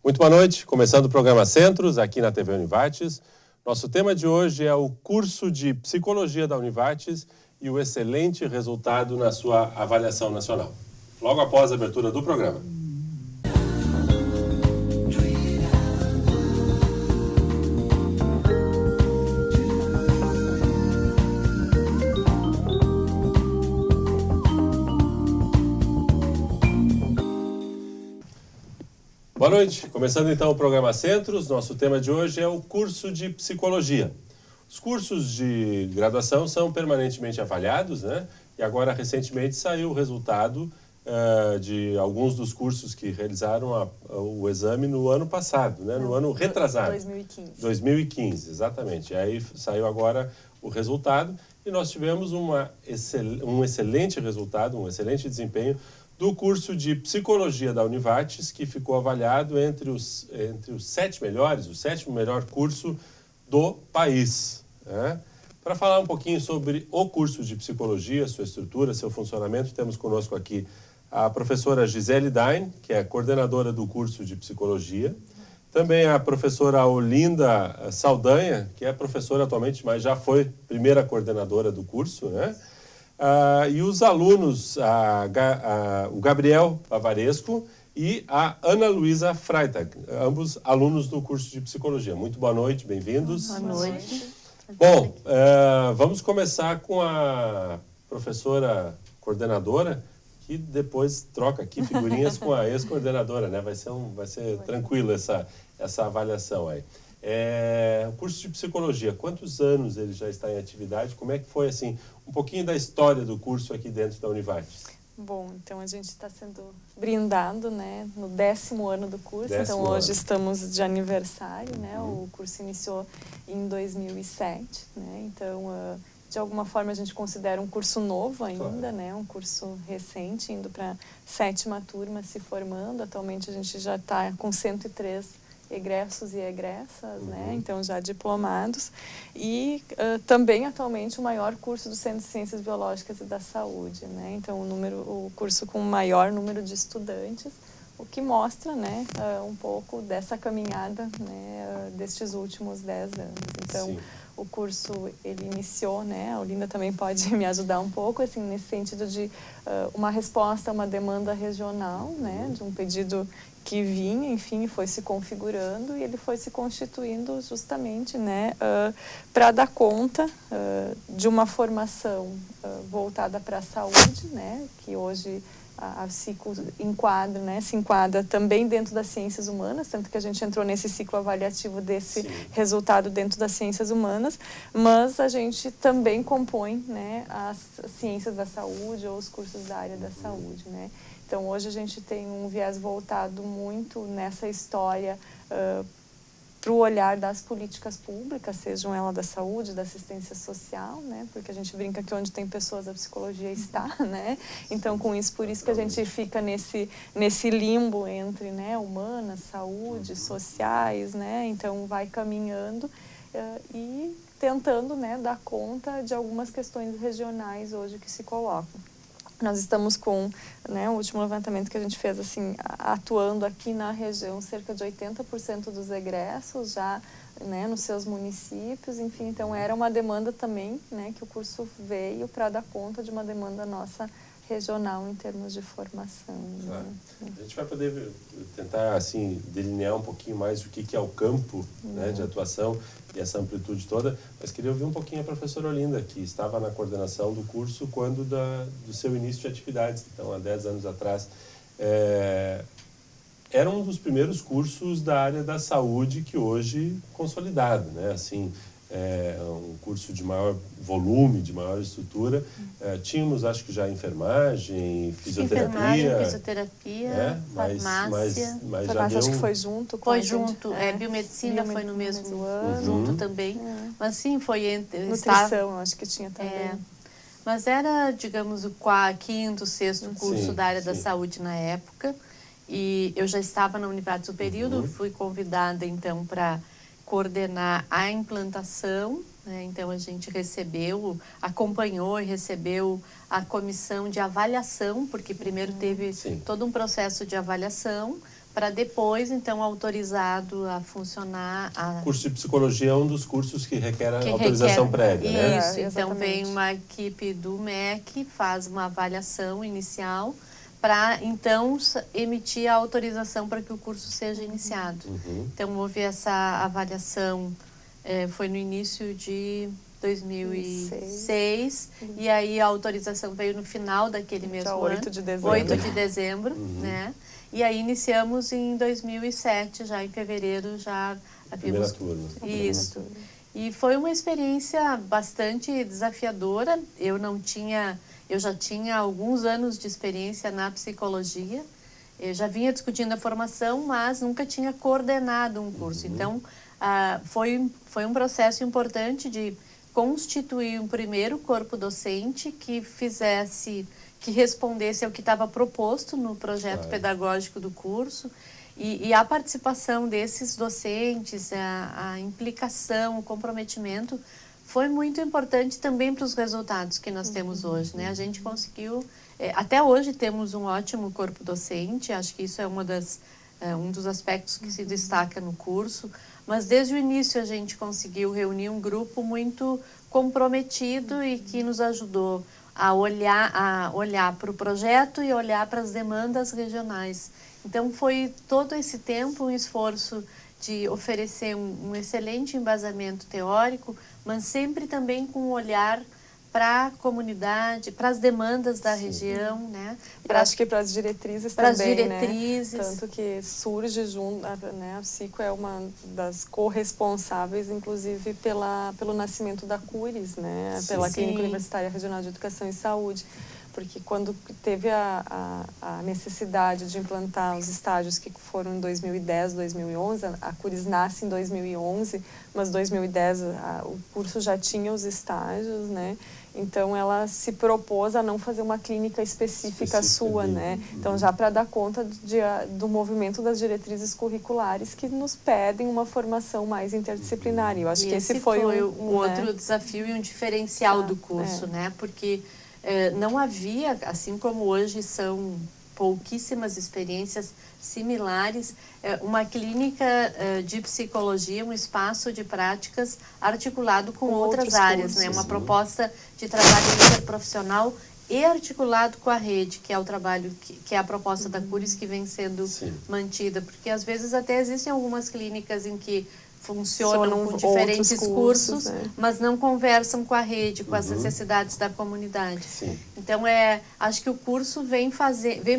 Muito boa noite, começando o programa Centros, aqui na TV Univates. Nosso tema de hoje é o curso de Psicologia da Univates e o excelente resultado na sua avaliação nacional. Logo após a abertura do programa. Boa noite, começando então o programa Centros, nosso tema de hoje é o curso de Psicologia. Os cursos de graduação são permanentemente avaliados, né? E agora recentemente saiu o resultado de alguns dos cursos que realizaram o exame no ano passado, né? No ano retrasado. 2015. 2015, exatamente. E aí saiu agora o resultado e nós tivemos um excelente resultado, um excelente desempenho do curso de Psicologia da Univates, que ficou avaliado entre os 7 melhores, o 7º melhor curso do país. Né? Para falar um pouquinho sobre o curso de Psicologia, sua estrutura, seu funcionamento, temos conosco aqui a professora Gisele Dain, que é coordenadora do curso de Psicologia, também a professora Olinda Saldanha, que é professora atualmente, mas já foi primeira coordenadora do curso, né? E os alunos, o Gabriel Bavaresco e a Ana Luísa Freitag, ambos alunos do curso de Psicologia. Muito boa noite, bem-vindos. Boa noite. Bom, vamos começar com a professora coordenadora, que depois troca aqui figurinhas com a ex-coordenadora, né? Vai ser tranquilo essa avaliação aí. O curso de Psicologia, quantos anos ele já está em atividade? Como é que foi, assim, um pouquinho da história do curso aqui dentro da Univates? Bom, então a gente está sendo brindado, né, no 10º ano do curso, então hoje estamos de aniversário, né, o curso iniciou em 2007, né, então de alguma forma a gente considera um curso novo ainda, claro, né, um curso recente, indo para a 7ª turma se formando. Atualmente a gente já está com 103 egressos e egressas, né? Então já diplomados, e também atualmente o maior curso do Centro de Ciências Biológicas e da Saúde, né? Então o curso com o maior número de estudantes, o que mostra, né, um pouco dessa caminhada, né, destes últimos 10 anos. Então, sim, o curso ele iniciou, né, a Olinda também pode me ajudar um pouco, assim, nesse sentido de uma resposta a uma demanda regional, né, de um pedido que vinha, enfim, foi se configurando e ele foi se constituindo justamente, né, para dar conta de uma formação voltada para a saúde, né, que hoje a ciclo se enquadra também dentro das ciências humanas, tanto que a gente entrou nesse ciclo avaliativo desse, sim, resultado dentro das ciências humanas, mas a gente também compõe, né, as ciências da saúde ou os cursos da área da saúde, né. Então, hoje a gente tem um viés voltado muito nessa história para o olhar das políticas públicas, sejam elas da saúde, da assistência social, né? Porque a gente brinca que onde tem pessoas a psicologia está, né? Então, por isso que a gente fica nesse limbo entre, né, humanas, saúde, sociais, né? Então, vai caminhando e tentando, né, dar conta de algumas questões regionais hoje que se colocam. Nós estamos com, né, o último levantamento que a gente fez, assim, atuando aqui na região, cerca de 80% dos egressos já, né, nos seus municípios, enfim, então era uma demanda também, né, que o curso veio para dar conta de uma demanda nossa regional em termos de formação. Claro. Né? A gente vai poder tentar, assim, delinear um pouquinho mais o que é o campo, né, de atuação e essa amplitude toda, mas queria ouvir um pouquinho a professora Olinda, que estava na coordenação do curso quando do seu início de atividades, então há 10 anos atrás. Era um dos primeiros cursos da área da saúde que hoje consolidado, né, assim, um curso de maior volume, de maior estrutura. Tínhamos, acho que já enfermagem, fisioterapia. Farmácia. Mas farmácia, já deu... acho que foi junto. Foi junto, biomedicina foi no mesmo ano, junto também. Mas sim, foi entre... Nutrição, acho que tinha também. Mas era, digamos, o 5º, 6º curso da área da saúde na época. E eu já estava na Univates no período, fui convidada, então, para coordenar a implantação, né? Então a gente acompanhou e recebeu a comissão de avaliação, porque primeiro teve todo um processo de avaliação para depois, então, autorizado a funcionar. O curso de psicologia é um dos cursos que requer a autorização prévia, né? Isso, então vem uma equipe do MEC, faz uma avaliação inicial para, então, emitir a autorização para que o curso seja iniciado. Então, houve essa avaliação, foi no início de 2006, e aí a autorização veio no final daquele mesmo ano. 8 de dezembro. 8 de dezembro, né? E aí iniciamos em 2007, já em fevereiro, já primeira turma. Isso. E foi uma experiência bastante desafiadora. Eu já tinha alguns anos de experiência na psicologia. Eu já vinha discutindo a formação, mas nunca tinha coordenado um curso. Então, foi um processo importante de constituir um primeiro corpo docente que respondesse ao que estava proposto no projeto pedagógico do curso, e a participação desses docentes, a implicação, o comprometimento foi muito importante também para os resultados que nós temos hoje, né? A gente conseguiu, até hoje temos um ótimo corpo docente, acho que isso é um dos aspectos que se destaca no curso, mas desde o início a gente conseguiu reunir um grupo muito comprometido e que nos ajudou a olhar para o projeto e olhar para as demandas regionais. Então, foi todo esse tempo um esforço de oferecer um excelente embasamento teórico, mas sempre também com um olhar para a comunidade, para as demandas da região, né? Acho que para as diretrizes também, as diretrizes. Né? Tanto que surge junto, né? A Psico é uma das corresponsáveis, inclusive, pelo nascimento da CURES, né? Pela Clínica Universitária Regional de Educação e Saúde. Porque quando teve a necessidade de implantar os estágios que foram em 2010, 2011, a CURES nasce em 2011, mas em 2010 o curso já tinha os estágios, né? Então, ela se propôs a não fazer uma clínica específica sua, né? Então, já para dar conta do movimento das diretrizes curriculares que nos pedem uma formação mais interdisciplinar. E eu acho que esse foi um outro desafio e um diferencial do curso, né? Porque não havia, assim como hoje são pouquíssimas experiências similares, uma clínica de psicologia, um espaço de práticas articulado com outras áreas, né? Uma proposta de trabalho interprofissional e articulado com a rede, que é o trabalho, que é a proposta da CURES que vem sendo mantida, porque às vezes até existem algumas clínicas em que funcionam com diferentes cursos, né? Mas não conversam com a rede, com as necessidades da comunidade. Então, acho que o curso vem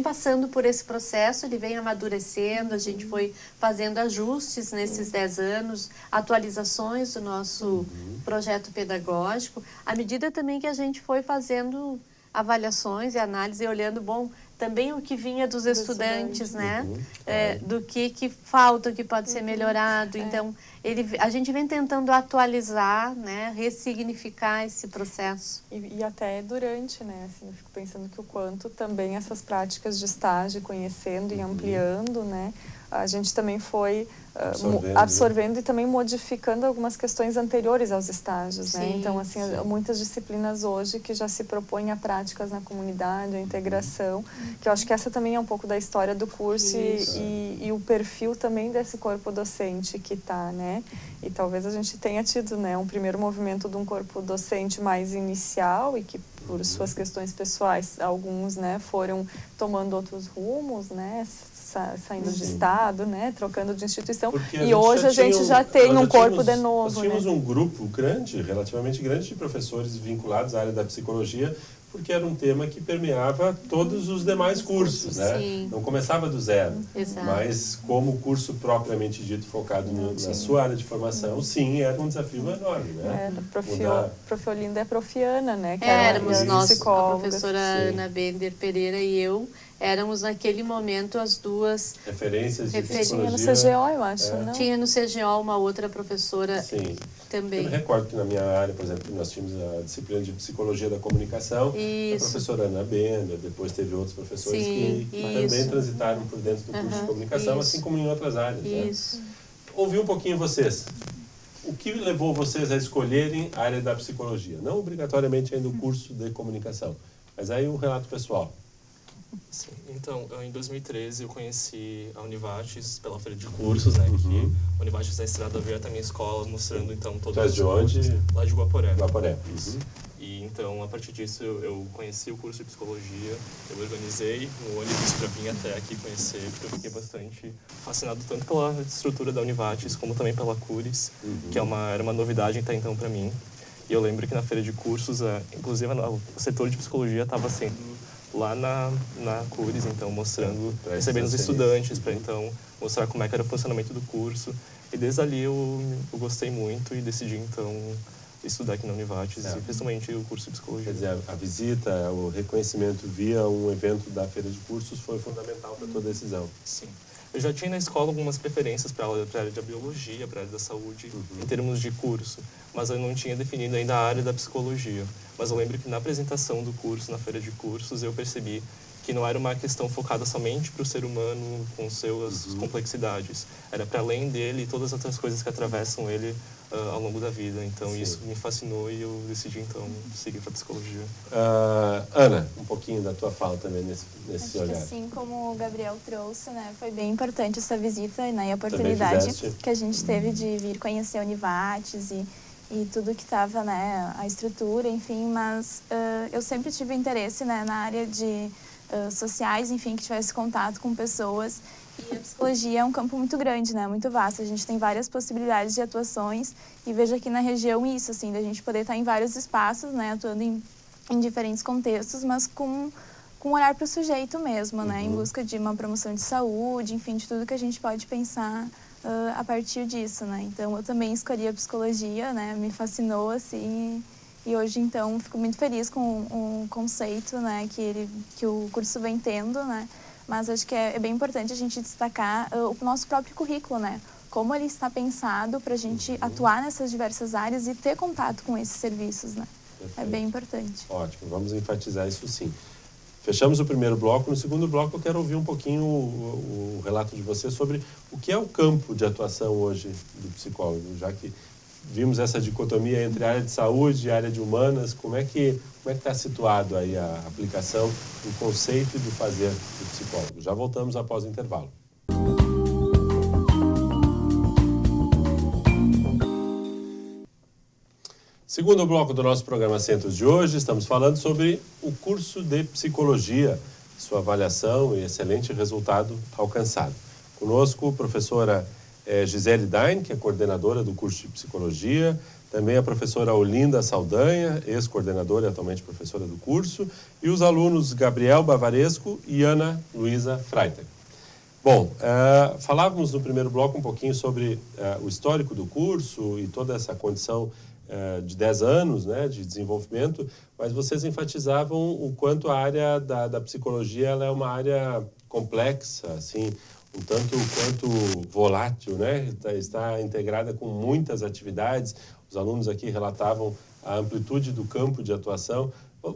passando por esse processo, ele vem amadurecendo, a gente foi fazendo ajustes nesses 10 anos, atualizações do nosso projeto pedagógico, à medida também que a gente foi fazendo avaliações e análise, e olhando, também o que vinha dos estudantes, né? Do que falta, o que pode ser melhorado. Então, a gente vem tentando atualizar, né? Ressignificar esse processo. E até durante, né? Assim, eu fico pensando que o quanto também essas práticas de estágio, conhecendo e ampliando, né? A gente também foi absorvendo e também modificando algumas questões anteriores aos estágios, né? Então, assim, muitas disciplinas hoje que já se propõem a práticas na comunidade, a integração, que eu acho que essa também é um pouco da história do curso e o perfil também desse corpo docente que está, né? E talvez a gente tenha tido, né, um primeiro movimento de um corpo docente mais inicial e que, por suas questões pessoais, alguns, né, foram tomando outros rumos, né? Saindo de estado, né, trocando de instituição. E hoje a gente já tem um corpo de novo. Nós tínhamos um grupo relativamente grande de professores vinculados à área da psicologia, porque era um tema que permeava todos os demais cursos, né? Não começava do zero. Mas como o curso propriamente dito focado na sua área de formação, era um desafio enorme, né? Prof. Olinda é profiana, né? Que éramos nós, a professora Ana Bender Pereira e eu, éramos naquele momento as duas referências de psicologia. Tinha no CGO, eu acho, não? Tinha no CGO uma outra professora também. Eu me recordo que na minha área, por exemplo, nós tínhamos a disciplina de psicologia da comunicação, a professora Ana Bender, depois teve outros professores que também transitaram por dentro do curso de comunicação, assim como em outras áreas. Né? Ouvi um pouquinho vocês. O que levou vocês a escolherem a área da psicologia? Não obrigatoriamente ainda o curso de comunicação, mas aí um relato pessoal. Sim, então, em 2013 eu conheci a Univates pela feira de cursos, né? Que a Univates da Estrada veio até a minha escola mostrando, então, todos os cursos. Lá de Guaporé. Guaporé. E, então, a partir disso, eu conheci o curso de psicologia, eu organizei um ônibus para vir até aqui conhecer, porque eu fiquei bastante fascinado tanto pela estrutura da Univates, como também pela Curis, que era uma novidade até então para mim. E eu lembro que na feira de cursos, inclusive o setor de psicologia estava sendo lá na Curis, então, mostrando, recebendo os estudantes para, então, mostrar como é que era o funcionamento do curso. E desde ali eu gostei muito e decidi, então, estudar aqui na Univates, e principalmente o curso de psicologia. Quer dizer, a visita, o reconhecimento via um evento da feira de cursos foi fundamental para a tua decisão. Sim. Eu já tinha na escola algumas preferências para a área da biologia, para a área da saúde, em termos de curso, mas eu não tinha definido ainda a área da psicologia. Mas eu lembro que na apresentação do curso, na feira de cursos, eu percebi que não era uma questão focada somente para o ser humano com suas complexidades. Era para além dele e todas as outras coisas que atravessam ele ao longo da vida. Então, isso me fascinou e eu decidi, então, seguir para a psicologia. Ana, um pouquinho da tua fala também nesse olhar. Assim como o Gabriel trouxe, né, foi bem importante essa visita, né, e a oportunidade que a gente teve de vir conhecer a Univates e tudo que estava, né, a estrutura, enfim, mas eu sempre tive interesse, né, na área de sociais, enfim, que tivesse contato com pessoas. E a psicologia é um campo muito grande, né, muito vasto. A gente tem várias possibilidades de atuações e vejo aqui na região isso, assim, da gente poder estar em vários espaços, né, atuando em diferentes contextos, mas com um olhar para o sujeito mesmo, né, em busca de uma promoção de saúde, enfim, de tudo que a gente pode pensar a partir disso, né. Então, eu também escolhi a psicologia, né, me fascinou, assim, e hoje, então, fico muito feliz com o conceito, né, que o curso vem tendo, né. Mas acho que é bem importante a gente destacar o nosso próprio currículo, né? Como ele está pensado para a gente atuar nessas diversas áreas e ter contato com esses serviços, né? Perfeito. É bem importante. Ótimo, vamos enfatizar isso sim. Fechamos o primeiro bloco. No segundo bloco eu quero ouvir um pouquinho o relato de você sobre o que é o campo de atuação hoje do psicólogo, já que vimos essa dicotomia entre a área de saúde e a área de humanas. Como é que está situado aí a aplicação do conceito e do fazer do psicólogo? Já voltamos após o intervalo. Segundo bloco do nosso programa Centros de hoje, estamos falando sobre o curso de psicologia, sua avaliação e excelente resultado alcançado. Conosco, professora Gisele Dain, que é coordenadora do curso de psicologia, também a professora Olinda Saldanha, ex-coordenadora e atualmente professora do curso, e os alunos Gabriel Bavaresco e Ana Luísa Freitag. Bom, falávamos no primeiro bloco um pouquinho sobre o histórico do curso e toda essa condição de 10 anos, né, de desenvolvimento, mas vocês enfatizavam o quanto a área da psicologia ela é uma área complexa, assim, um tanto quanto volátil, né? Está integrada com muitas atividades. Os alunos aqui relatavam a amplitude do campo de atuação.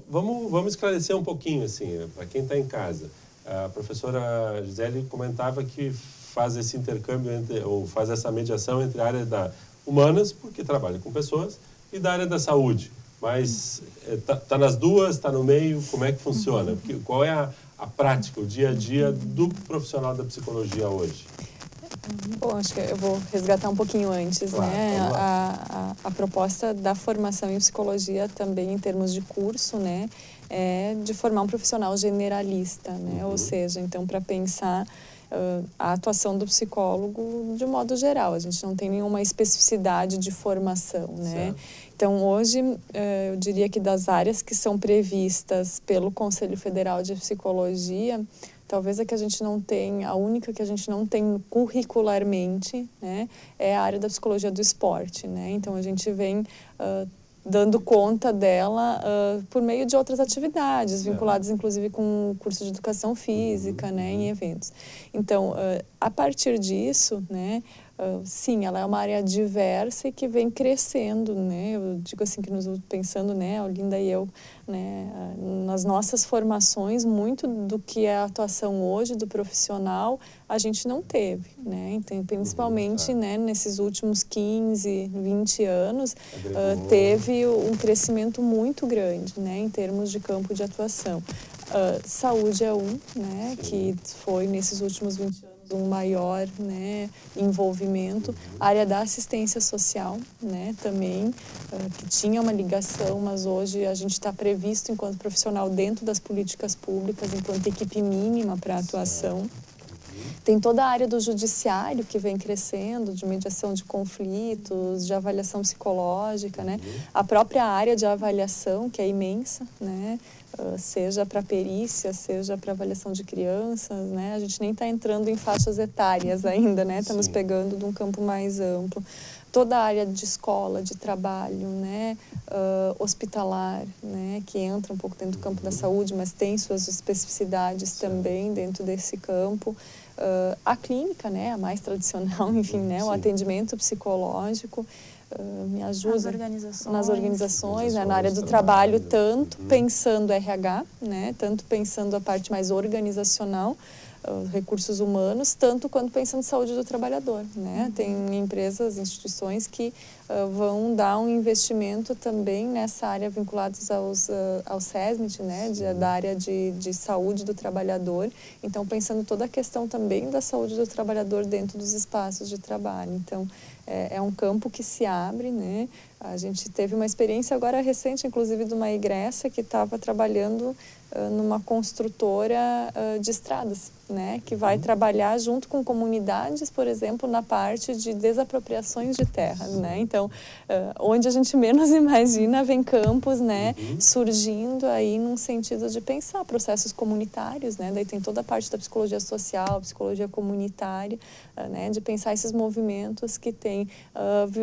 Vamos esclarecer um pouquinho, assim, para quem está em casa. A professora Gisele comentava que faz esse intercâmbio, ou faz essa mediação entre a área da humanas, porque trabalha com pessoas, e da área da saúde. Mas está nas duas, está no meio, como é que funciona? Qual é a prática, o dia a dia do profissional da psicologia hoje? Bom, acho que eu vou resgatar um pouquinho antes, claro, né? A proposta da formação em psicologia também em termos de curso, né? É de formar um profissional generalista, né? Ou seja, então, para pensar a atuação do psicólogo de modo geral. A gente não tem nenhuma especificidade de formação, né? Certo. Então, hoje, eu diria que das áreas que são previstas pelo Conselho Federal de Psicologia, talvez a única que a gente não tem curricularmente, né, é a área da psicologia do esporte, né? Então, a gente vem dando conta dela por meio de outras atividades, vinculadas inclusive com o curso de educação física, né, em eventos. Então, a partir disso, né, sim, ela é uma área diversa e que vem crescendo, né? Eu digo assim que pensando, né, a Olinda e eu, né, nas nossas formações, muito do que é a atuação hoje do profissional, a gente não teve, né? Então, principalmente, né, nesses últimos 15, 20 anos, teve um crescimento muito grande, né, em termos de campo de atuação. Saúde é né, que foi nesses últimos 20 anos um maior, né, envolvimento. A área da assistência social, né, também, que tinha uma ligação, mas hoje a gente está previsto enquanto profissional dentro das políticas públicas, enquanto equipe mínima para atuação. Tem toda a área do judiciário que vem crescendo, de mediação de conflitos, de avaliação psicológica, né? A própria área de avaliação, que é imensa, né? Seja para perícia, seja para avaliação de crianças, né? A gente nem está entrando em faixas etárias ainda, né? Estamos pegando de um campo mais amplo. Toda a área de escola, de trabalho, né? Hospitalar, né? Que entra um pouco dentro do campo da saúde, mas tem suas especificidades também dentro desse campo. A clínica, né? A mais tradicional, enfim, né? O atendimento psicológico. Me ajuda nas organizações, né, na área do trabalho, tanto pensando RH, né, tanto pensando a parte mais organizacional, recursos humanos, tanto quanto pensando saúde do trabalhador, né? Tem empresas, instituições que vão dar um investimento também nessa área vinculados ao SESMIT, né, da área de saúde do trabalhador. Então, pensando toda a questão também da saúde do trabalhador dentro dos espaços de trabalho. Então, é um campo que se abre, né? A gente teve uma experiência agora recente, inclusive, de uma egressa que estava trabalhando numa construtora de estradas, né? Que vai trabalhar junto com comunidades, por exemplo, na parte de desapropriações de terras, né? Então, onde a gente menos imagina, vem campos, né? Surgindo aí num sentido de pensar processos comunitários, né? Daí tem toda a parte da psicologia social, psicologia comunitária, né? De pensar esses movimentos que tem.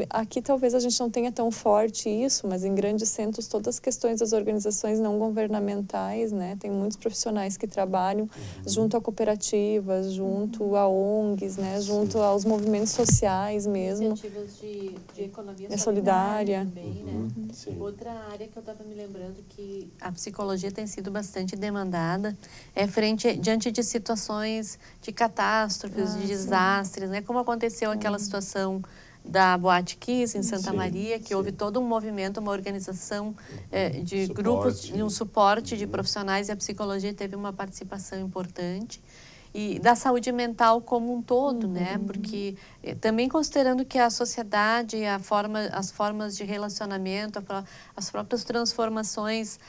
Aqui talvez a gente não tenha tão forte isso, mas em grandes centros todas as questões das organizações não governamentais, né? Tem muitos profissionais que trabalham junto a cooperativas, junto a ONGs, né? Junto aos movimentos sociais mesmo. Iniciativas de economia solidária também, né? Outra área que eu estava me lembrando que a psicologia tem sido bastante demandada é diante de situações de catástrofes, de desastres, né? Como aconteceu aquela situação da Boate Kiss em Santa Maria, que houve todo um movimento, uma organização de grupos, um suporte de profissionais, e a psicologia teve uma participação importante. E da saúde mental como um todo, né? Porque também considerando que a sociedade, as formas de relacionamento, as próprias transformações,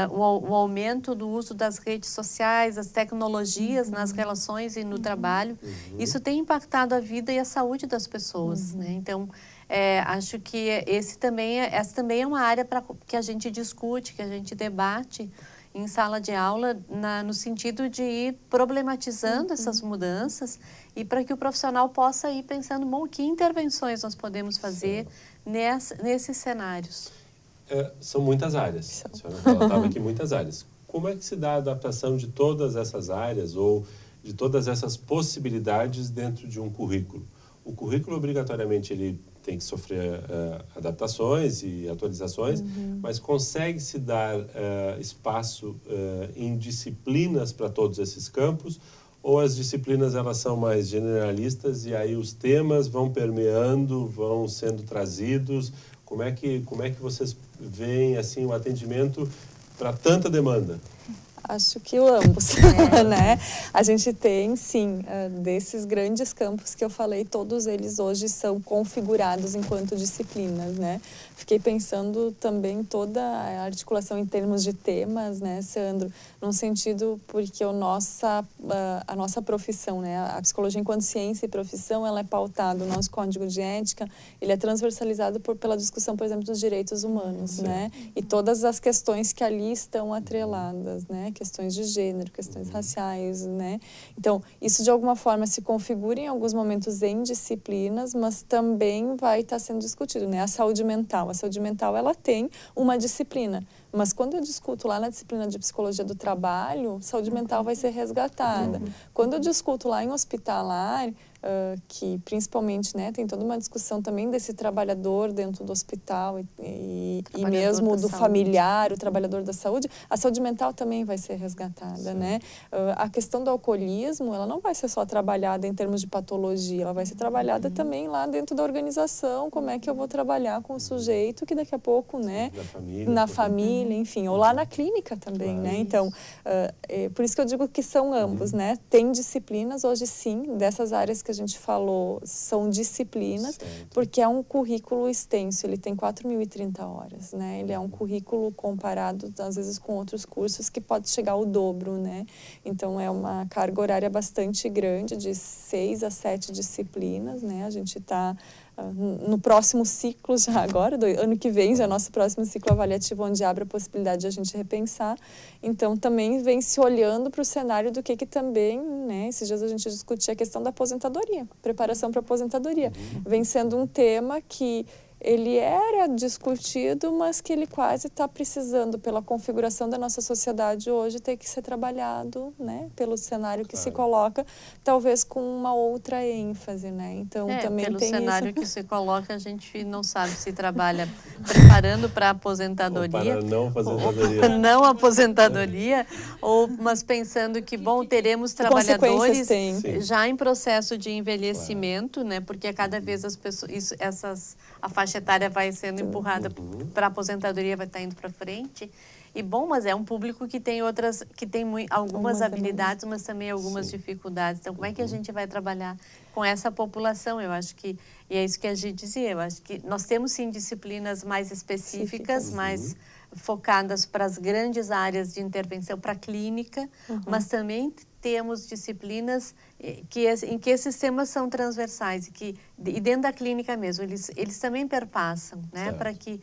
o aumento do uso das redes sociais, as tecnologias nas relações e no trabalho, isso tem impactado a vida e a saúde das pessoas, né? Então, acho que essa também é uma área que a gente discute, que a gente debate em sala de aula, no sentido de ir problematizando essas mudanças e para que o profissional possa ir pensando, bom, que intervenções nós podemos fazer nesses cenários. São muitas áreas. A senhora relatava aqui muitas áreas. Como é que se dá a adaptação de todas essas áreas ou de todas essas possibilidades dentro de um currículo? O currículo, obrigatoriamente, ele tem que sofrer adaptações e atualizações, mas consegue-se dar espaço em disciplinas para todos esses campos, ou as disciplinas elas são mais generalistas e aí os temas vão permeando, vão sendo trazidos? Como é que vocês veem assim, o atendimento para tanta demanda? Acho que ambos, né? A gente tem, sim, desses grandes campos que eu falei, todos eles hoje são configurados enquanto disciplinas, né? Fiquei pensando também toda a articulação em termos de temas, né, Sandro? Num sentido porque a nossa profissão, né? A psicologia enquanto ciência e profissão, ela é pautada, o nosso código de ética, ele é transversalizado pela discussão, por exemplo, dos direitos humanos, né? E todas as questões que ali estão atreladas, né? Questões de gênero, questões raciais, né? Então, isso de alguma forma se configura em alguns momentos em disciplinas, mas também vai estar sendo discutido, né? A saúde mental, ela tem uma disciplina, mas quando eu discuto lá na disciplina de psicologia do trabalho, saúde mental vai ser resgatada. Quando eu discuto lá em hospitalar, que principalmente, né, tem toda uma discussão também desse trabalhador dentro do hospital e mesmo do familiar, o trabalhador da saúde, a saúde mental também vai ser resgatada, né? A questão do alcoolismo, ela não vai ser só trabalhada em termos de patologia, ela vai ser trabalhada também lá dentro da organização, como é que eu vou trabalhar com o sujeito que daqui a pouco, né, na família, família, enfim, ou lá na clínica também, né? Então, por isso que eu digo que são ambos, né? Tem disciplinas, hoje sim, dessas áreas que a gente falou, são disciplinas, porque é um currículo extenso, ele tem 4.030 horas, né? Ele é um currículo comparado, às vezes, com outros cursos que pode chegar ao dobro, né? Então, é uma carga horária bastante grande, de 6 a 7 disciplinas, né? A gente está no próximo ciclo já agora, ano que vem, já nosso próximo ciclo avaliativo, onde abre a possibilidade de a gente repensar. Então, também vem se olhando para o cenário do que também, né, esses dias a gente discutia a questão da aposentadoria, preparação para a aposentadoria. Vem sendo um tema que ele era discutido, mas que ele quase está precisando, pela configuração da nossa sociedade hoje, ter que ser trabalhado, né, pelo cenário que se coloca, talvez com uma outra ênfase, né? Então, também pelo tem cenário isso. que se coloca, a gente não sabe se trabalha preparando para a aposentadoria, ou para não aposentadoria, mas pensando que, bom, teremos trabalhadores já em processo de envelhecimento, né? Porque cada vez as pessoas, a faixa etária vai sendo empurrada para a aposentadoria, vai estar indo para frente. E bom, mas é um público que tem algumas habilidades, mas também algumas dificuldades. Então, como é que a gente vai trabalhar com essa população? Eu acho que, e é isso que a gente dizia, eu acho que nós temos sim disciplinas mais específicas, mais focadas para as grandes áreas de intervenção, para a clínica, mas também temos disciplinas em que esses temas são transversais e dentro da clínica mesmo, eles também perpassam, né? Para que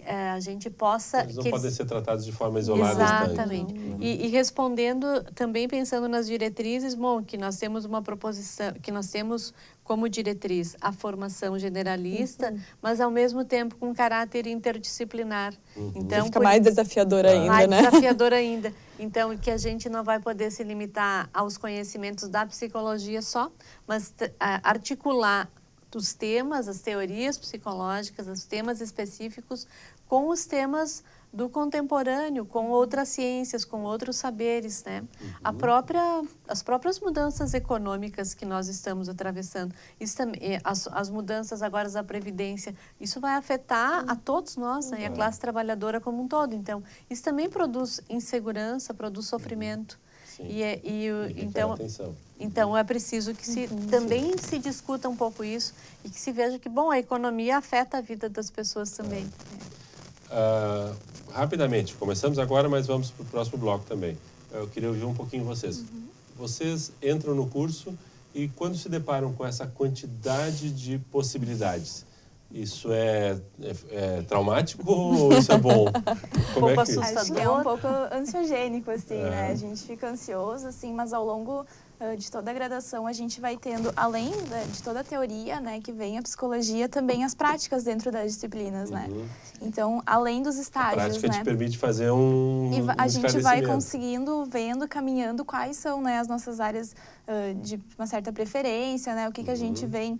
a gente possa... Eles não podem ser tratados de forma isolada. Exatamente. E respondendo, também pensando nas diretrizes, bom, que nós temos uma proposição, que nós temos como diretriz a formação generalista, mas ao mesmo tempo com caráter interdisciplinar. Então, fica mais desafiador ainda, mais né? desafiador ainda. Então, que a gente não vai poder se limitar aos conhecimentos da psicologia só, mas articular os temas, as teorias psicológicas, os temas específicos com os temas do contemporâneo, com outras ciências, com outros saberes, né? As próprias mudanças econômicas que nós estamos atravessando, isso também, as mudanças agora da Previdência, isso vai afetar a todos nós, né? E a classe trabalhadora como um todo. Então, isso também produz insegurança, produz sofrimento. Então é preciso que também se discuta um pouco isso e que se veja que, bom, a economia afeta a vida das pessoas também. Rapidamente, começamos agora, mas vamos para o próximo bloco também. Eu queria ouvir um pouquinho vocês. Vocês entram no curso e quando se deparam com essa quantidade de possibilidades, isso é traumático ou isso é bom? Como é que... Acho que é um pouco ansiogênico, assim, né? A gente fica ansioso, assim, mas ao longo de toda a graduação a gente vai tendo, além de toda a teoria, né, que vem a psicologia, também as práticas dentro das disciplinas, né? Então, além dos estágios, a prática né? te permite fazer a gente vai conseguindo, caminhando quais são, né, as nossas áreas de uma certa preferência, né? O que a gente vem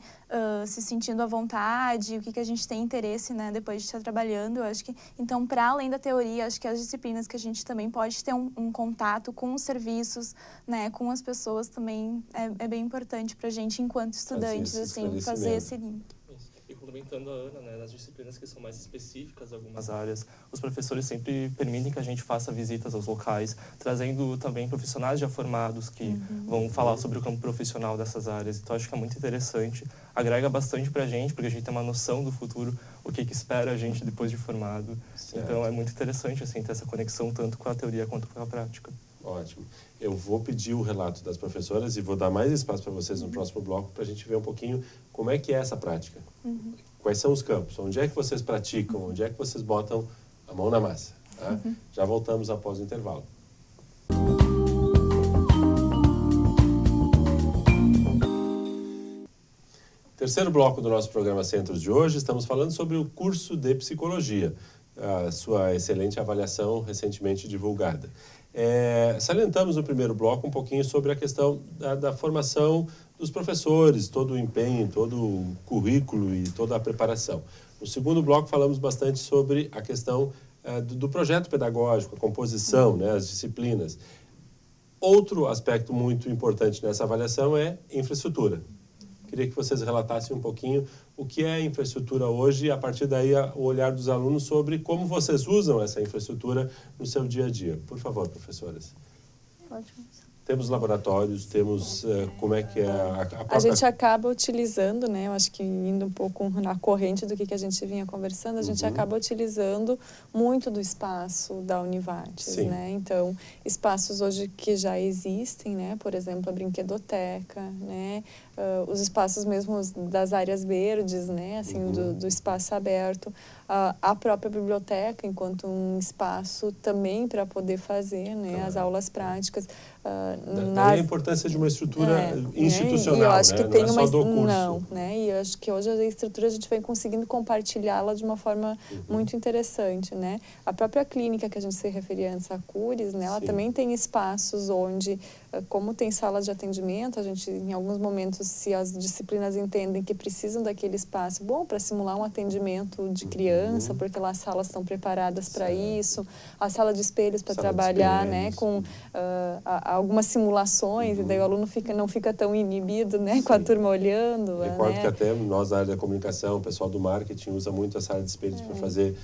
se sentindo à vontade, o que a gente tem interesse, né, depois de estar trabalhando. Eu acho que, então, para além da teoria, acho que as disciplinas que a gente também pode ter um contato com os serviços, né, com as pessoas também é bem importante para a gente, enquanto estudantes, assim, fazer esse link. E complementando a Ana, né, nas disciplinas que são mais específicas, algumas áreas, os professores sempre permitem que a gente faça visitas aos locais, trazendo também profissionais já formados que vão falar sobre o campo profissional dessas áreas. Então, acho que é muito interessante, agrega bastante para a gente, porque a gente tem uma noção do futuro, o que espera a gente depois de formado. Certo. Então, é muito interessante, assim, ter essa conexão tanto com a teoria quanto com a prática. Ótimo. Eu vou pedir o relato das professoras e vou dar mais espaço para vocês no próximo bloco para a gente ver um pouquinho como é que é essa prática. Quais são os campos? Onde é que vocês praticam? Onde é que vocês botam a mão na massa? Tá? Já voltamos após o intervalo. Terceiro bloco do nosso programa Centros de hoje, estamos falando sobre o curso de Psicologia, a sua excelente avaliação recentemente divulgada. Salientamos no primeiro bloco um pouquinho sobre a questão da formação dos professores, todo o empenho, todo o currículo e toda a preparação. No segundo bloco falamos bastante sobre a questão do projeto pedagógico, a composição, né, as disciplinas. Outro aspecto muito importante nessa avaliação é infraestrutura. queria que vocês relatassem um pouquinho o que é a infraestrutura hoje e, a partir daí, o olhar dos alunos sobre como vocês usam essa infraestrutura no seu dia a dia. Por favor, professoras. Pode começar. Temos laboratórios, temos como é que é a própria... A gente acaba utilizando, né? Eu acho que indo um pouco na corrente do que a gente vinha conversando, a gente acaba utilizando muito do espaço da Univates, né? Então, espaços hoje que já existem, né? Por exemplo, a brinquedoteca, né? Os espaços mesmo das áreas verdes, né? Assim, do espaço aberto. A própria biblioteca, enquanto um espaço também para poder fazer, né? As aulas práticas. Daí a importância de uma estrutura institucional, né? E eu acho que tem não é só do curso. né? E eu acho que hoje a estrutura a gente vem conseguindo compartilhá-la de uma forma muito interessante, né? A própria clínica que a gente se referia antes, a Cures, né? Ela também tem espaços onde, como tem salas de atendimento, a gente, em alguns momentos, se as disciplinas entendem que precisam daquele espaço, bom, para simular um atendimento de criança, porque lá as salas estão preparadas para isso, a sala de espelhos para trabalhar, né? Com algumas simulações, e daí o aluno não fica tão inibido, né, com a turma olhando. Recordo que até nós da área da comunicação, o pessoal do marketing usa muito a sala de espelhos para fazer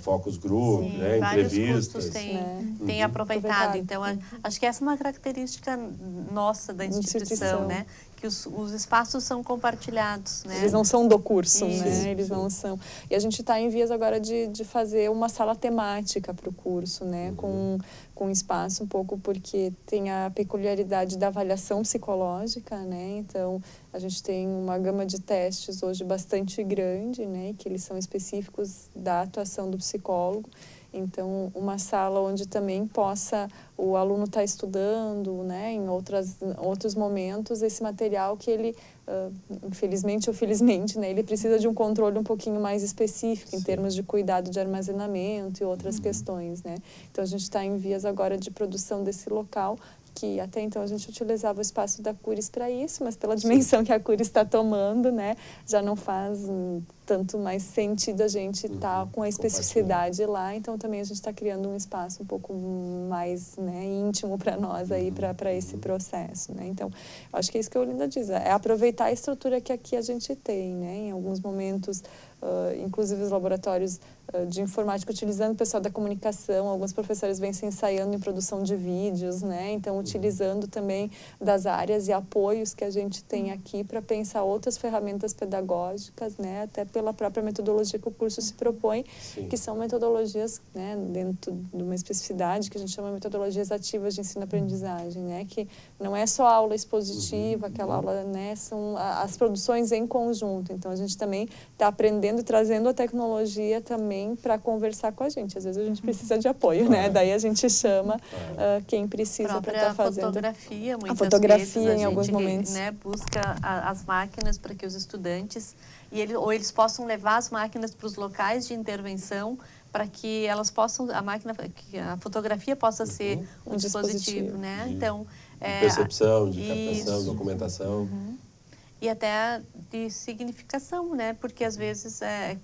focus group, né, entrevistas. Tem aproveitado. Então, acho que essa é uma característica nossa da instituição, né? Que os espaços são compartilhados, né? Eles não são do curso, né? Eles não são. E a gente está em vias agora de fazer uma sala temática para o curso, né? Com espaço um pouco, porque tem a peculiaridade da avaliação psicológica, né? Então, a gente tem uma gama de testes hoje bastante grande, né? Que eles são específicos da atuação do psicólogo. Então, uma sala onde também possa o aluno estar estudando, né, em outros momentos, esse material que ele, infelizmente ou felizmente, né, ele precisa de um controle um pouquinho mais específico em termos de cuidado de armazenamento e outras questões, né. Então, a gente está em vias agora de produção desse local, que até então a gente utilizava o espaço da Cures para isso, mas pela dimensão que a Cures está tomando, né, já não faz tanto mais sentido a gente estar com a especificidade lá, então também a gente está criando um espaço um pouco mais, né, íntimo para nós aí, para esse processo, né. Então, acho que é isso que a Olinda diz, é aproveitar a estrutura que aqui a gente tem, né, em alguns momentos, inclusive os laboratórios de informática, utilizando o pessoal da comunicação, alguns professores vêm se ensaiando em produção de vídeos, né, então utilizando também das áreas e apoios que a gente tem aqui para pensar outras ferramentas pedagógicas, né, até pela própria metodologia que o curso se propõe, que são metodologias, né, dentro de uma especificidade que a gente chama de metodologias ativas de ensino-aprendizagem, né, que não é só aula expositiva, aquela aula, né, são as produções em conjunto, então a gente também está aprendendo e trazendo a tecnologia também para conversar com a gente, às vezes a gente precisa de apoio, né, daí a gente chama quem precisa para estar fazendo. Fotografia, muitas a fotografia vezes, em alguns momentos, né, busca as máquinas para que os estudantes ou eles possam levar as máquinas para os locais de intervenção para que elas possam que a fotografia possa ser um dispositivo, né? Então, de percepção, de captação, documentação. E até de significação, né? Porque às vezes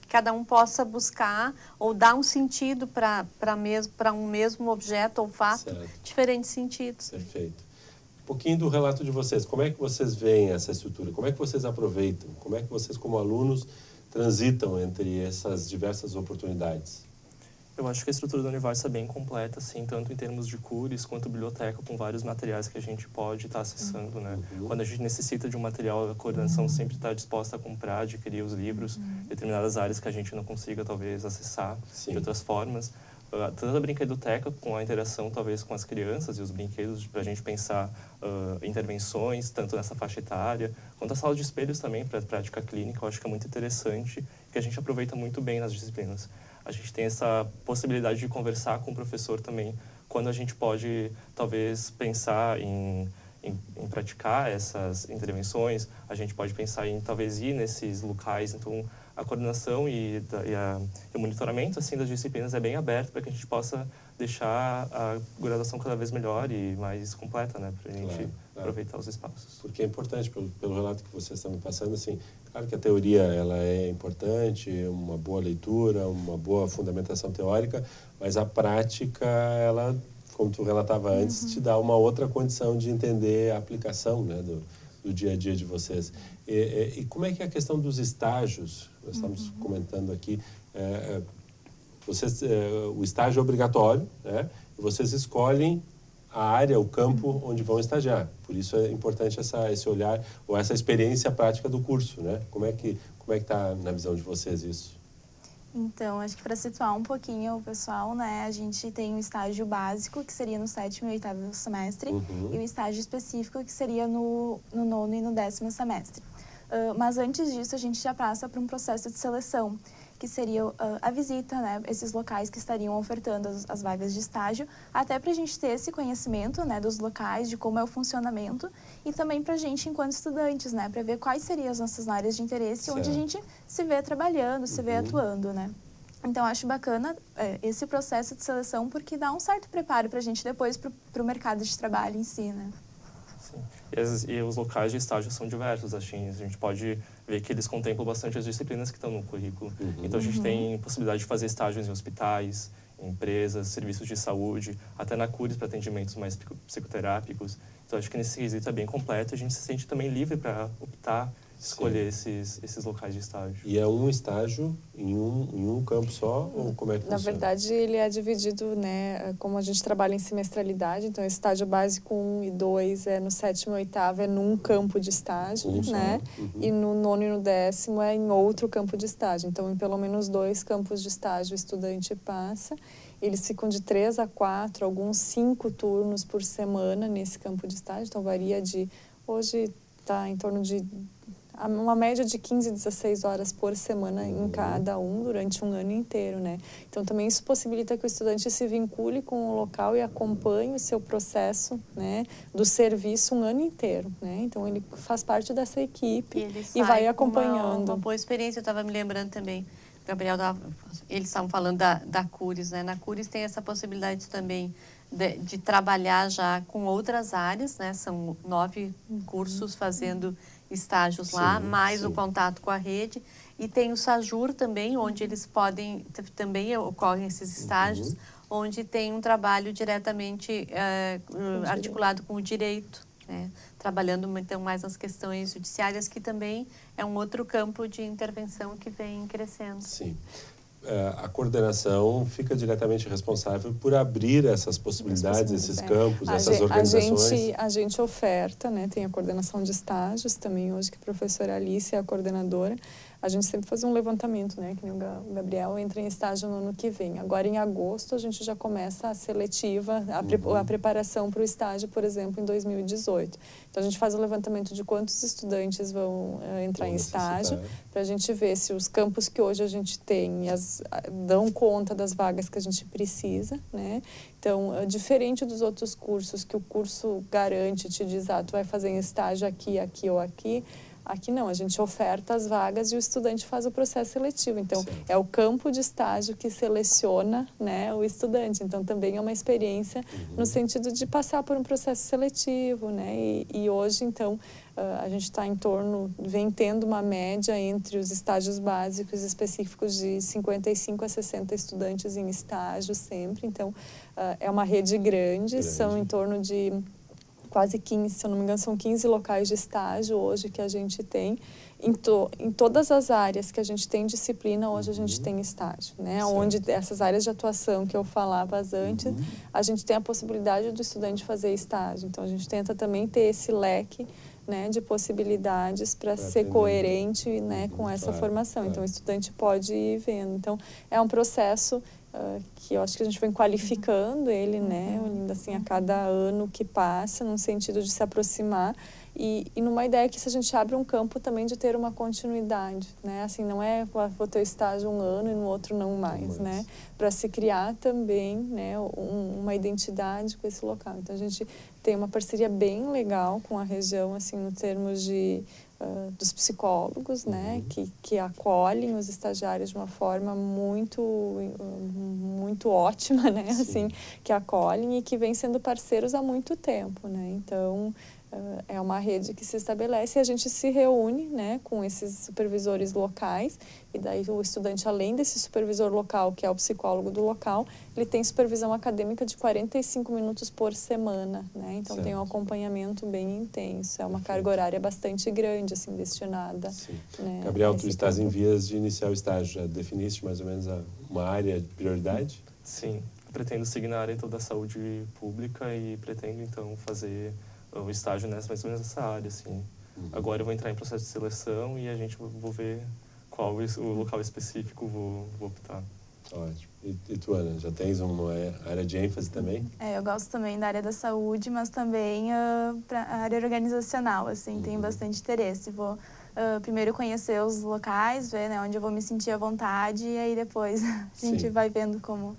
cada um possa buscar ou dar um sentido para um mesmo objeto ou fato, diferentes sentidos. Perfeito. Um pouquinho do relato de vocês. Como é que vocês veem essa estrutura? Como é que vocês aproveitam? Como é que vocês, como alunos, transitam entre essas diversas oportunidades? Eu acho que a estrutura da Univates é bem completa, assim, tanto em termos de cures quanto biblioteca, com vários materiais que a gente pode estar acessando, né? Quando a gente necessita de um material, a coordenação sempre está disposta a comprar, adquirir os livros, determinadas áreas que a gente não consiga, talvez, acessar de outras formas. Tanto a brinquedoteca, com a interação, talvez, com as crianças e os brinquedos, para a gente pensar intervenções, tanto nessa faixa etária, quanto a sala de espelhos também, para a prática clínica, eu acho que é muito interessante, que a gente aproveita muito bem nas disciplinas. A gente tem essa possibilidade de conversar com o professor também, quando a gente pode, talvez, pensar em praticar essas intervenções, a gente pode pensar em, talvez, ir nesses locais. Então, a coordenação e o monitoramento, assim, das disciplinas é bem aberto para que a gente possa deixar a graduação cada vez melhor e mais completa, né? Para a gente aproveitar os espaços. Porque é importante, pelo relato que vocês estão me passando, assim, claro que a teoria ela é importante, uma boa leitura, uma boa fundamentação teórica, mas a prática, ela, como tu relatava antes, te dá uma outra condição de entender a aplicação, né, do dia a dia de vocês. E como é que é a questão dos estágios? Nós estamos comentando aqui, o estágio é obrigatório, né? E vocês escolhem a área, o campo onde vão estagiar. Por isso é importante esse olhar ou essa experiência prática do curso, né? Como é que está na visão de vocês isso? Então, acho que para situar um pouquinho o pessoal, né, a gente tem um estágio básico, que seria no 7º e 8º semestre, e um estágio específico, que seria no 9º e no 10º semestre. Mas antes disso, a gente já passa por um processo de seleção, que seria a visita, né, esses locais que estariam ofertando as vagas de estágio, até para a gente ter esse conhecimento, né, dos locais, de como é o funcionamento, e também para a gente, enquanto estudantes, né, para ver quais seriam as nossas áreas de interesse, certo, onde a gente se vê trabalhando, se vê atuando, né. Então, acho bacana esse processo de seleção, porque dá um certo preparo para a gente depois para o mercado de trabalho em si, né. E os locais de estágio são diversos, assim, a gente pode ver que eles contemplam bastante as disciplinas que estão no currículo. Então, a gente tem possibilidade de fazer estágios em hospitais, em empresas, serviços de saúde, até na CURES para atendimentos mais psicoterápicos. Então, acho que nesse quesito é bem completo, a gente se sente também livre para optar, escolher esses locais de estágio. E é um estágio em um campo só, ou como é que funciona? Na verdade, ele é dividido, né, como a gente trabalha em semestralidade, então estágio básico 1 e 2 é no 7º e 8º, é num campo de estágio, né, e no 9º e no 10º é em outro campo de estágio. Então, em pelo menos 2 campos de estágio o estudante passa. Eles ficam de 3 a 4, alguns 5 turnos por semana nesse campo de estágio, então varia hoje está em torno de uma média de 15, 16 horas por semana em cada durante um ano inteiro, né? Então, também isso possibilita que o estudante se vincule com o local e acompanhe o seu processo, né, do serviço um ano inteiro, né? Então, ele faz parte dessa equipe e vai acompanhando. Uma boa experiência, eu estava me lembrando também, Gabriel, eles estavam falando da CURES, né? Na CURES tem essa possibilidade também de trabalhar já com outras áreas, né? São 9 cursos fazendo estágios lá, mais o contato com a rede. E tem o SAJUR também, onde eles podem, também ocorrem esses estágios, onde tem um trabalho diretamente articulado com o direito, né? Trabalhando então mais nas questões judiciárias, que também é um outro campo de intervenção que vem crescendo. Sim. A coordenação fica diretamente responsável por abrir essas possibilidades, esses campos, essas organizações. A gente oferta, né? Tem a coordenação de estágios também hoje, que a professora Alice é a coordenadora. A gente sempre faz um levantamento, né? Que nem o Gabriel entra em estágio no ano que vem. Agora, em agosto, a gente já começa a seletiva, a preparação para o estágio, por exemplo, em 2018. Então, a gente faz o levantamento de quantos estudantes vão entrar em estágio, para a gente ver se os campos que hoje a gente tem dão conta das vagas que a gente precisa, né? Então, diferente dos outros cursos, que o curso garante, te diz, tu vai fazer em estágio aqui, aqui ou aqui. Aqui não, a gente oferta as vagas e o estudante faz o processo seletivo. Então, é o campo de estágio que seleciona, né, o estudante. Então, também é uma experiência no sentido de passar por um processo seletivo, né? E hoje, então, a gente está vem tendo uma média entre os estágios básicos específicos de 55 a 60 estudantes em estágio sempre. Então, é uma rede grande, são em torno de quase 15, se eu não me engano, são 15 locais de estágio hoje que a gente tem. Em todas as áreas que a gente tem disciplina, hoje a gente tem estágio, né? Onde essas áreas de atuação que eu falava antes, a gente tem a possibilidade do estudante fazer estágio. Então, a gente tenta também ter esse leque, né, de possibilidades para ser coerente, né, com essa formação. Então, o estudante pode ir vendo. Então, é um processo que eu acho que a gente vem qualificando ele, né, assim, a cada ano que passa, num sentido de se aproximar e numa ideia que se a gente abre um campo também de ter uma continuidade, né, assim, não é vou ter estágio um ano e no outro não mais, né, para se criar também, né, uma identidade com esse local. Então, a gente tem uma parceria bem legal com a região, assim, no termos de dos psicólogos, né, que acolhem os estagiários de uma forma muito ótima, né, assim, que acolhem e que vêm sendo parceiros há muito tempo, né. Então, É uma rede que se estabelece e a gente se reúne, né, com esses supervisores locais, e daí o estudante, além desse supervisor local, que é o psicólogo do local, ele tem supervisão acadêmica de 45 minutos por semana, né? Então tem um acompanhamento bem intenso, é uma carga horária bastante grande, assim, destinada. Né, Gabriel, tu estás em vias de iniciar o estágio, já definiste mais ou menos uma área de prioridade? Sim, pretendo seguir na área da saúde pública e pretendo então fazer o estágio mais ou menos nessa área, assim. Agora eu vou entrar em processo de seleção e a gente vou ver qual o local específico vou optar. Ótimo. E tu, Ana, já tens uma área de ênfase também? Eu gosto também da área da saúde, mas também para a área organizacional, assim, tenho bastante interesse. Vou primeiro conhecer os locais, ver, né, onde eu vou me sentir à vontade, e aí depois a gente vai vendo como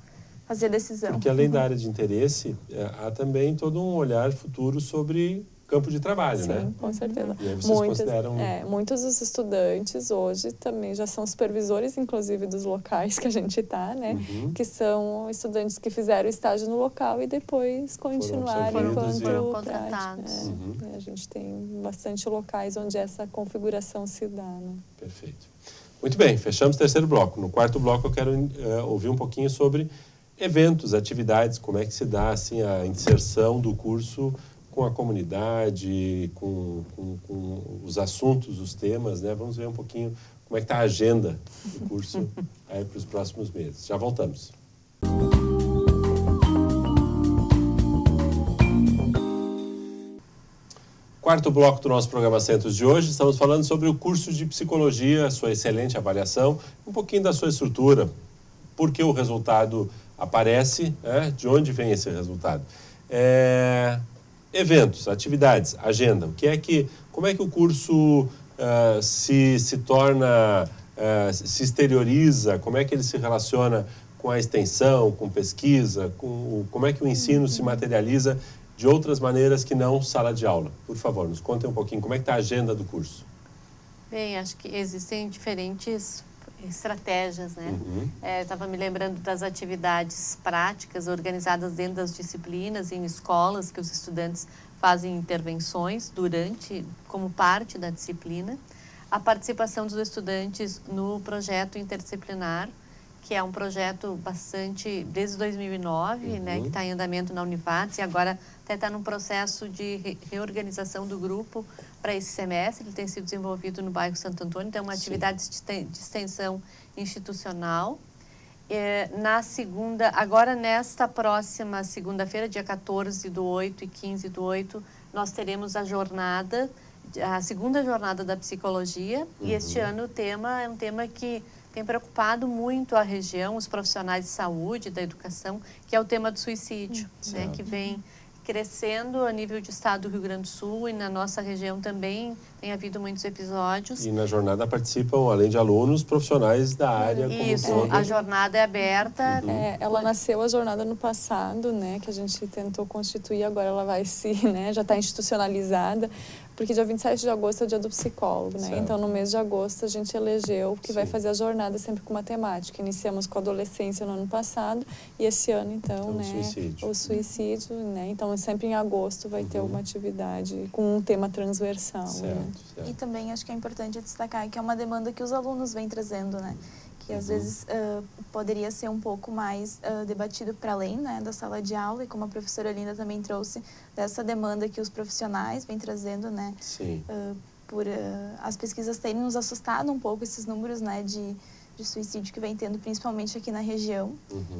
fazer a decisão. Porque além da área de interesse, há também todo um olhar futuro sobre campo de trabalho, né? Sim, com certeza. E aí vocês consideram... muitos dos estudantes hoje também já são supervisores, inclusive, dos locais que a gente está, né? Que são estudantes que fizeram estágio no local e depois continuaram foram contratados. A gente tem bastante locais onde essa configuração se dá, né? Perfeito. Muito bem, fechamos o terceiro bloco. No quarto bloco eu quero ouvir um pouquinho sobre eventos, atividades, como é que se dá assim, a inserção do curso com a comunidade, com os assuntos, os temas, né? Vamos ver um pouquinho como é que está a agenda do curso aí para os próximos meses. Já voltamos. Quarto bloco do nosso programa Centros de hoje, estamos falando sobre o curso de Psicologia, sua excelente avaliação, um pouquinho da sua estrutura, por que o resultado aparece, né? De onde vem esse resultado. Eventos, atividades, agenda. Como é que o curso se torna, se exterioriza? Como é que ele se relaciona com a extensão, com pesquisa? Como é que o ensino se materializa de outras maneiras que não sala de aula? Por favor, nos contem um pouquinho. Como é que está a agenda do curso? Bem, acho que existem diferentes estratégias, né? Estava me lembrando das atividades práticas organizadas dentro das disciplinas em escolas, que os estudantes fazem intervenções como parte da disciplina. A participação dos estudantes no projeto interdisciplinar, que é um projeto desde 2009, né, que está em andamento na Univates, e agora até está num processo de reorganização do grupo para esse semestre. Ele tem sido desenvolvido no bairro Santo Antônio, então é uma atividade de extensão institucional. Agora nesta próxima segunda-feira, dia 14/8 e 15/8, nós teremos a segunda jornada da psicologia, e este ano o tema é um tema que tem preocupado muito a região, os profissionais de saúde, da educação, que é o tema do suicídio, né, que vem crescendo a nível de estado do Rio Grande do Sul, e na nossa região também tem havido muitos episódios. E na jornada participam, além de alunos, profissionais da área Isso, como todo. A jornada é aberta. Ela nasceu a jornada no passado, né, que a gente tentou constituir, agora ela vai já está institucionalizada, porque dia 27 de agosto é o dia do psicólogo, né? Então, no mês de agosto, a gente elegeu que vai fazer a jornada sempre com matemática. Iniciamos com a adolescência no ano passado, e esse ano, então, né, o suicídio, né? Então, sempre em agosto vai ter uma atividade com um tema transversal. Certo. E também acho que é importante destacar que é uma demanda que os alunos vêm trazendo, né? Que às vezes poderia ser um pouco mais debatido para além, né, da sala de aula, e como a professora Linda também trouxe, dessa demanda que os profissionais vêm trazendo, né? Sim. Por as pesquisas terem nos assustado um pouco, esses números, né, de suicídio que vem tendo, principalmente aqui na região.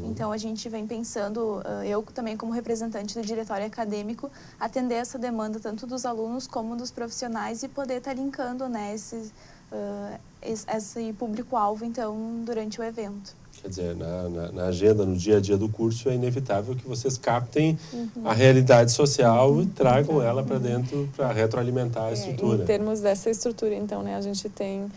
Então, a gente vem pensando, eu também como representante do diretório acadêmico, atender essa demanda tanto dos alunos como dos profissionais, e poder estar linkando, né, esse público-alvo, então, durante o evento. Quer dizer, na agenda, no dia a dia do curso, é inevitável que vocês captem a realidade social e tragam ela para dentro para retroalimentar a estrutura. Em termos dessa estrutura, então, né, a gente tem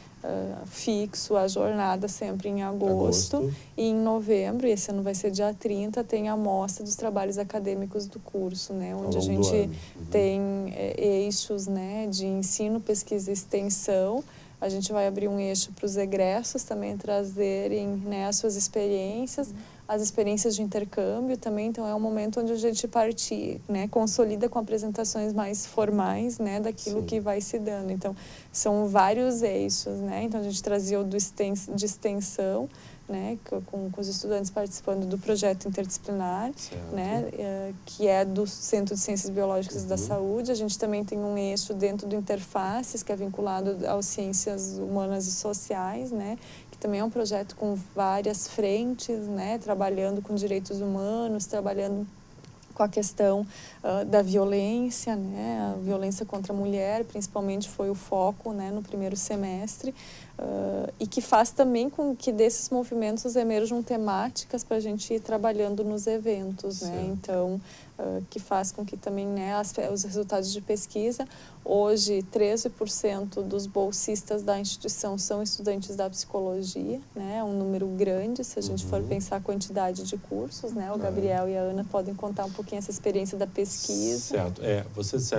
fixo a jornada sempre em agosto. E em novembro, esse ano vai ser dia 30, tem a mostra dos trabalhos acadêmicos do curso, né, onde a gente tem eixos, né, de ensino, pesquisa e extensão. A gente vai abrir um eixo para os egressos também trazerem, né, as suas experiências. as experiências de intercâmbio também, então é um momento onde a gente né, consolida com apresentações mais formais, né, daquilo que vai se dando. Então, são vários eixos, né, então a gente trazia o de extensão, né, com os estudantes participando do projeto interdisciplinar, né, que é do Centro de Ciências Biológicas da Saúde. A gente também tem um eixo dentro do Interfaces, que é vinculado às ciências humanas e sociais, né, que também é um projeto com várias frentes, né, trabalhando com direitos humanos, trabalhando com a questão da violência, né, a violência contra a mulher, principalmente foi o foco, né, no primeiro semestre, e que faz também com que desses movimentos emerjam temáticas para a gente ir trabalhando nos eventos, né, então, que faz com que também, né, os resultados de pesquisa, hoje 13% dos bolsistas da instituição são estudantes da psicologia, né, um número grande se a gente for pensar a quantidade de cursos, né, o Gabriel e a Ana podem contar um pouquinho essa experiência da pesquisa. Certo, vocês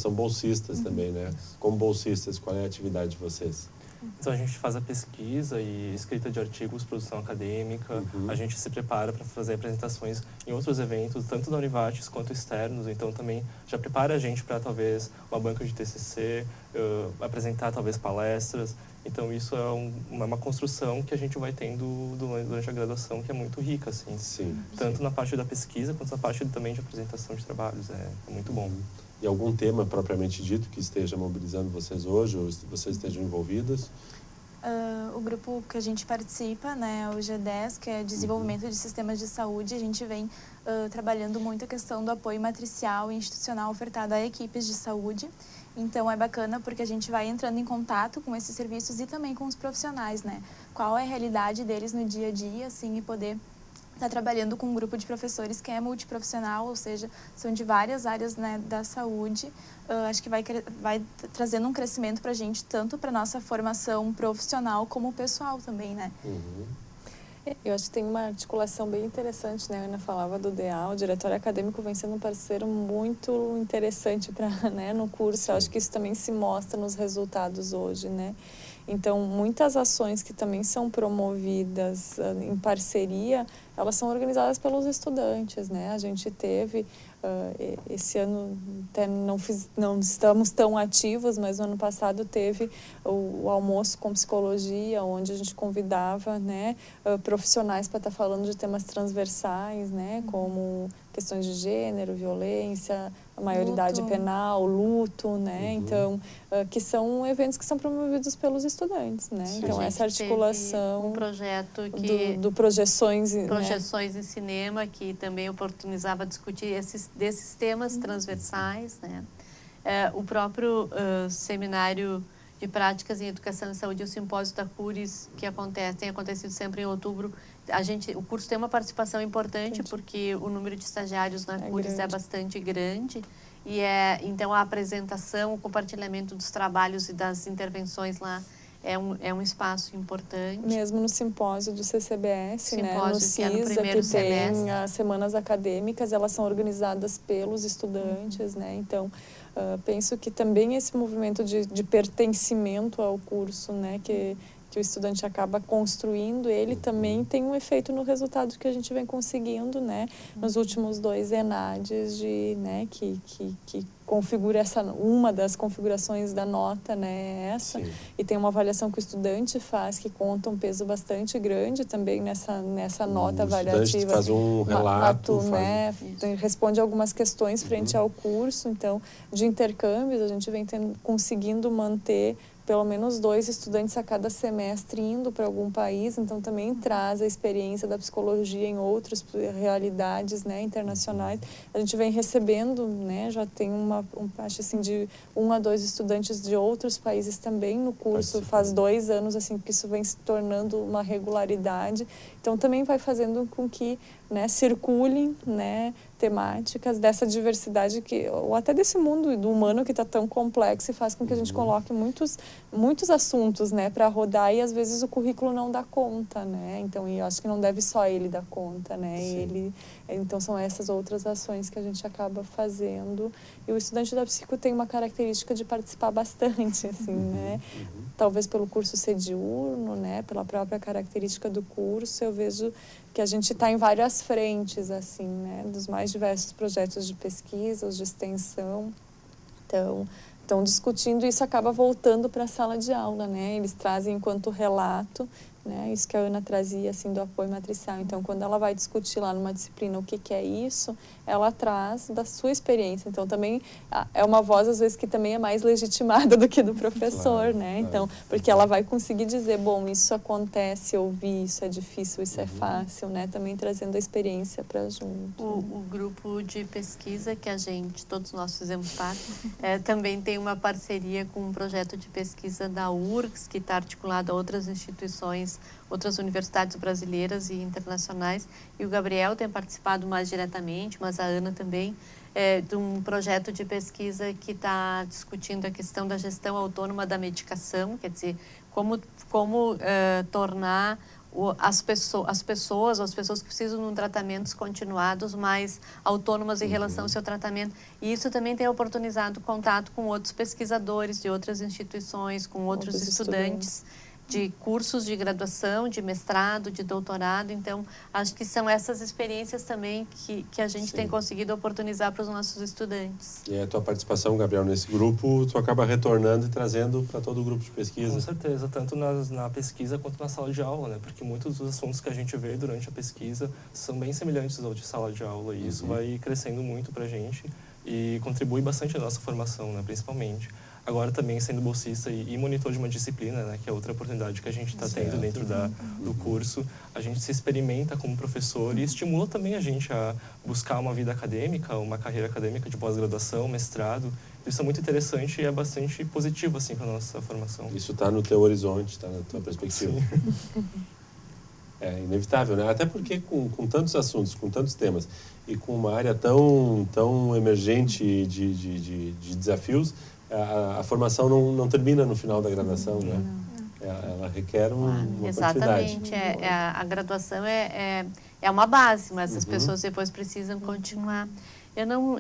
são bolsistas também, né, como bolsistas, qual é a atividade de vocês? Então a gente faz a pesquisa e escrita de artigos, produção acadêmica, a gente se prepara para fazer apresentações em outros eventos, tanto da Univates quanto externos, então também já prepara a gente para talvez uma banca de TCC, apresentar talvez palestras, então isso é uma construção que a gente vai tendo durante a graduação que é muito rica, assim. Tanto na parte da pesquisa quanto na parte também de apresentação de trabalhos, é muito bom. E algum tema propriamente dito que esteja mobilizando vocês hoje, ou vocês estejam envolvidos? O grupo que a gente participa, né, o G10, que é Desenvolvimento de Sistemas de Saúde, a gente vem trabalhando muito a questão do apoio matricial e institucional ofertado a equipes de saúde. Então, é bacana porque a gente vai entrando em contato com esses serviços e também com os profissionais, né? Qual é a realidade deles no dia a dia, assim, e poder está trabalhando com um grupo de professores que é multiprofissional, ou seja, são de várias áreas, né, da saúde. Acho que vai trazendo um crescimento para a gente, tanto para a nossa formação profissional como pessoal também, né? Eu acho que tem uma articulação bem interessante, né? A Ana falava do DA, o diretório acadêmico vem sendo um parceiro muito interessante né, no curso. Eu acho que isso também se mostra nos resultados hoje, né? Então, muitas ações que também são promovidas em parceria, elas são organizadas pelos estudantes, né? A gente teve, esse ano até não estamos tão ativos, mas no ano passado teve o almoço com psicologia, onde a gente convidava, né, profissionais para estar falando de temas transversais, né, como questões de gênero, violência, a maioridade penal, luto, né? Então, que são eventos que são promovidos pelos estudantes, né? Então, essa articulação... um projeto que... do Projeções... Projeções em Cinema, que também oportunizava discutir desses temas transversais, né? O próprio seminário de práticas em educação e saúde, o simpósio da CURES, que tem acontecido sempre em outubro. O curso tem uma participação importante, porque o número de estagiários na CURES é bastante grande. E então, a apresentação, o compartilhamento dos trabalhos e das intervenções lá é um espaço importante. Mesmo no simpósio do CCBS, né? No CISA, que é no primeiro semestre. Tem as semanas acadêmicas, elas são organizadas pelos estudantes, né? Então, penso que também esse movimento de pertencimento ao curso, né? Que o estudante acaba construindo, ele também tem um efeito no resultado que a gente vem conseguindo, né? Nos últimos 2 ENADs, né? Que configura uma das configurações da nota, né? E tem uma avaliação que o estudante faz que conta um peso bastante grande também nessa nota avaliativa. O estudante faz um relato, né? Responde algumas questões frente ao curso. Então, de intercâmbios, a gente vem conseguindo manter pelo menos 2 estudantes a cada semestre indo para algum país, então também traz a experiência da psicologia em outras realidades, né, internacionais. A gente vem recebendo, né, já tem acho assim, de 1 a 2 estudantes de outros países também no curso, faz 2 anos assim que isso vem se tornando uma regularidade, então também vai fazendo com que né, circulem, né, temáticas dessa diversidade ou até desse mundo do humano que está tão complexo e faz com que a gente coloque muitos assuntos, né, para rodar, e às vezes o currículo não dá conta, né? Então, eu acho que não deve só ele dar conta, né? Então são essas outras ações que a gente acaba fazendo. E o estudante da psico tem uma característica de participar bastante, assim, né? Talvez pelo curso ser diurno, né, pela própria característica do curso, eu vejo que a gente está em várias frentes, assim, né, dos mais diversos projetos de pesquisa, os de extensão. Então, discutindo isso, acaba voltando para a sala de aula, né? Eles trazem enquanto relato, né? Isso que a Ana trazia, assim, do apoio matricial. Então, quando ela vai discutir lá numa disciplina o que é isso, ela traz da sua experiência. Então, também é uma voz, às vezes, que também é mais legitimada do que do professor, né? Então, porque ela vai conseguir dizer, bom, isso acontece, eu vi, isso é difícil, isso é fácil, né? Também trazendo a experiência para junto. O grupo de pesquisa que todos nós fizemos parte, também tem uma parceria com um projeto de pesquisa da URGS, que está articulado a outras instituições, outras universidades brasileiras e internacionais, e o Gabriel tem participado mais diretamente, mas a Ana também, de um projeto de pesquisa que está discutindo a questão da gestão autônoma da medicação, quer dizer, como tornar as pessoas que precisam de um tratamentos continuados mais autônomas em relação ao seu tratamento. E isso também tem oportunizado contato com outros pesquisadores de outras instituições, com outros estudantes de cursos de graduação, de mestrado, de doutorado. Então, acho que são essas experiências também que a gente tem conseguido oportunizar para os nossos estudantes. E a tua participação, Gabriel, nesse grupo, tu acaba retornando e trazendo para todo o grupo de pesquisa. Com certeza, tanto na pesquisa quanto na sala de aula, né? Porque muitos dos assuntos que a gente vê durante a pesquisa são bem semelhantes aos de sala de aula, e isso vai crescendo muito para a gente e contribui bastante à nossa formação, né? Principalmente. Agora também sendo bolsista e monitor de uma disciplina, né, que é outra oportunidade que a gente está tendo dentro do curso, a gente se experimenta como professor e estimula também a gente a buscar uma vida acadêmica, uma carreira acadêmica de pós-graduação, mestrado. Isso é muito interessante e é bastante positivo assim para a nossa formação. Isso está no teu horizonte, está na tua perspectiva. É inevitável, né? Até porque com tantos assuntos, com tantos temas e com uma área tão emergente de desafios, a formação não termina no final da graduação, né? Ela requer uma exatamente. quantidade. A graduação é uma base, mas as pessoas depois precisam continuar.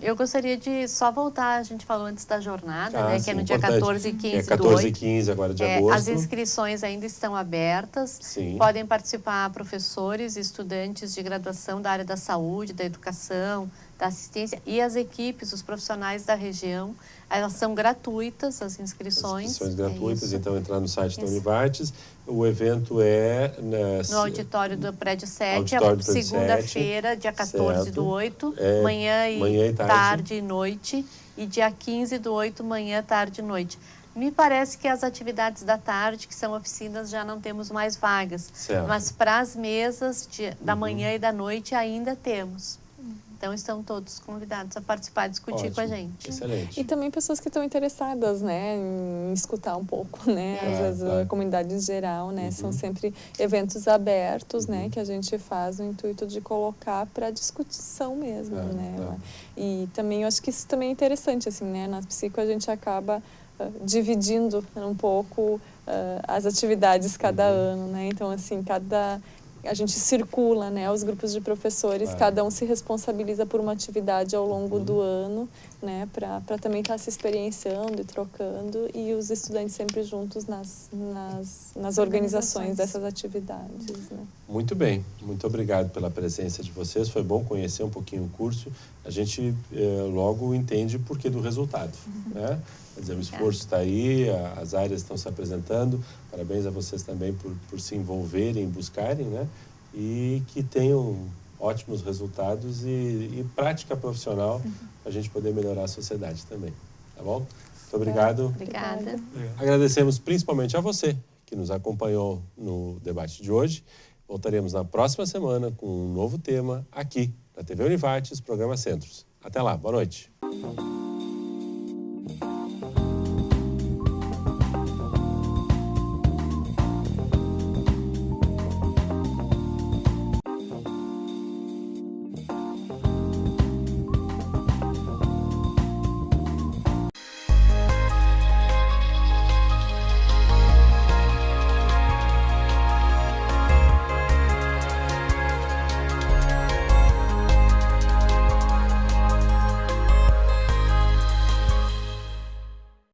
Eu gostaria de só voltar, a gente falou antes da jornada, né, que é no dia 14 e 15 do 8. 14 e 15 agora de agosto. As inscrições ainda estão abertas. Sim. Podem participar professores e estudantes de graduação da área da saúde, da educação, da assistência e as equipes, os profissionais da região. Elas são gratuitas, as inscrições. As inscrições gratuitas, então entrar no site da Univates. O evento é no auditório do Prédio 7, segunda-feira, dia 14 do 8, manhã e tarde e noite, e dia 15 do 8, manhã, tarde e noite. Me parece que as atividades da tarde, que são oficinas, já não temos mais vagas. Certo. Mas para as mesas da manhã e da noite ainda temos. Então, estão todos convidados a participar e discutir com a gente. Excelente. E também pessoas que estão interessadas, né, em escutar um pouco, né, às vezes a comunidade em geral, né, são sempre eventos abertos, né, que a gente faz no intuito de colocar para discussão mesmo, né. E também, eu acho que isso também é interessante, assim, né, na psico a gente acaba dividindo um pouco as atividades cada ano, né, então, assim, a gente circula, né, os grupos de professores, cada um se responsabiliza por uma atividade ao longo do ano, né, para também estar se experienciando e trocando, e os estudantes sempre juntos nas organizações dessas atividades, né. Muito bem, muito obrigado pela presença de vocês, foi bom conhecer um pouquinho o curso, a gente logo entende o porquê do resultado, né? Quer dizer, o esforço está aí, as áreas estão se apresentando, parabéns a vocês também por se envolverem, buscarem, né? E que tenham ótimos resultados e prática profissional para a gente poder melhorar a sociedade também, tá bom? Muito obrigado. Obrigada. Agradecemos principalmente a você que nos acompanhou no debate de hoje. Voltaremos na próxima semana com um novo tema aqui na TV Univates, programa Centros. Até lá, boa noite.